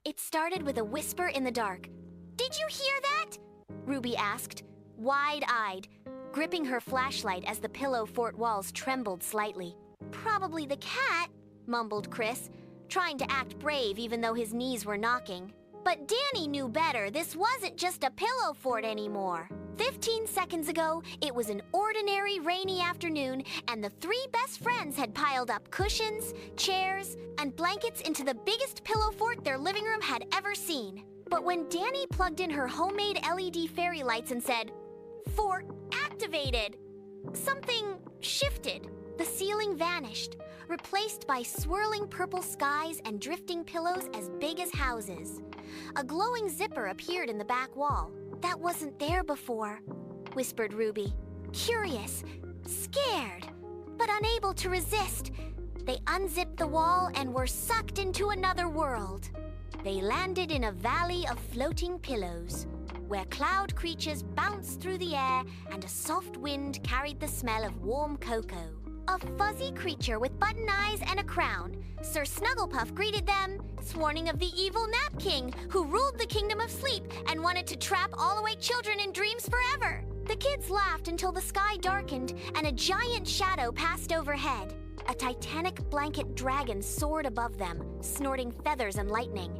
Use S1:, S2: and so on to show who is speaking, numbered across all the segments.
S1: It started with a whisper in the dark. "Did you hear that?" Ruby asked, wide-eyed, gripping her flashlight as the pillow fort walls trembled slightly. "Probably the cat," mumbled Chris, trying to act brave even though his knees were knocking. But Danny knew better. This wasn't just a pillow fort anymore. 15 seconds ago, it was an ordinary rainy afternoon, and the three best friends had piled up cushions, chairs, and blankets into the biggest pillow fort their living room had ever seen. But when Danny plugged in her homemade LED fairy lights and said, "Fort activated," something shifted. The ceiling vanished, replaced by swirling purple skies and drifting pillows as big as houses. A glowing zipper appeared in the back wall. "That wasn't there before," whispered Ruby. Curious, scared, but unable to resist, they unzipped the wall and were sucked into another world. They landed in a valley of floating pillows, where cloud creatures bounced through the air and a soft wind carried the smell of warm cocoa. A fuzzy creature with button eyes and a crown, Sir Snugglepuff greeted them, warning of the evil Nap King, who ruled the Kingdom of Sleep and wanted to trap all-awake children in dreams forever. The kids laughed until the sky darkened and a giant shadow passed overhead. A titanic blanket dragon soared above them, snorting feathers and lightning.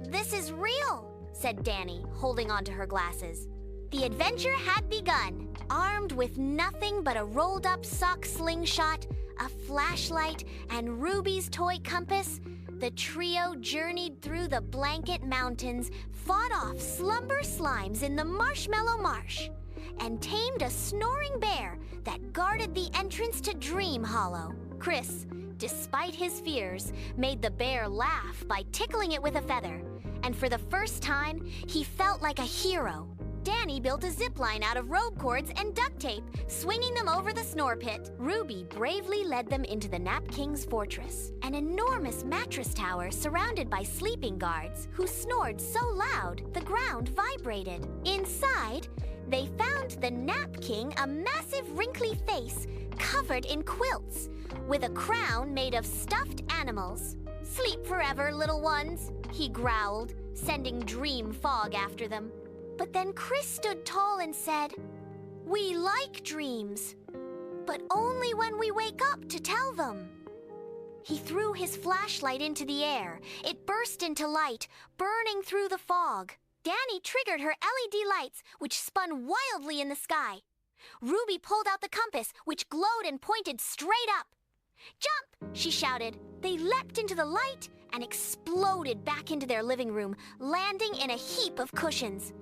S1: "This is real," said Danny, holding onto her glasses. The adventure had begun. Armed with nothing but a rolled-up sock slingshot, a flashlight, and Ruby's toy compass, the trio journeyed through the Blanket Mountains, fought off slumber slimes in the Marshmallow Marsh, and tamed a snoring bear that guarded the entrance to Dream Hollow. Chris, despite his fears, made the bear laugh by tickling it with a feather, and for the first time, he felt like a hero. Danny built a zip line out of rope cords and duct tape, swinging them over the snore pit. Ruby bravely led them into the Nap King's fortress, an enormous mattress tower surrounded by sleeping guards who snored so loud the ground vibrated. Inside, they found the Nap King a massive wrinkly face covered in quilts, with a crown made of stuffed animals. "Sleep forever, little ones," he growled, sending dream fog after them. But then Chris stood tall and said, "We like dreams, but only when we wake up to tell them." He threw his flashlight into the air. It burst into light, burning through the fog. Danny triggered her LED lights, which spun wildly in the sky. Ruby pulled out the compass, which glowed and pointed straight up. "Jump!" she shouted. They leapt into the light and exploded back into their living room, landing in a heap of cushions.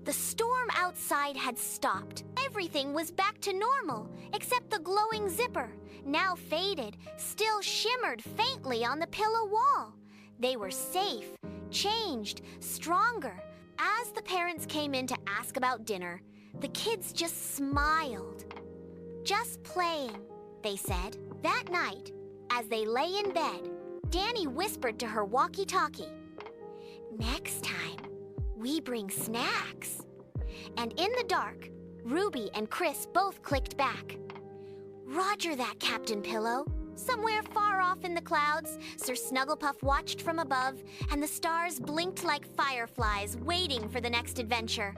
S1: The storm outside had stopped. Everything was back to normal, except the glowing zipper, now faded, still shimmered faintly on the pillow wall. They were safe, changed, stronger. As the parents came in to ask about dinner, the kids just smiled. "Just playing," they said. That night, as they lay in bed, Danny whispered to her walkie-talkie, "Next time, we bring snacks." And in the dark, Ruby and Chris both clicked back. "Roger that, Captain Pillow." Somewhere far off in the clouds, Sir Snugglepuff watched from above, and the stars blinked like fireflies waiting for the next adventure.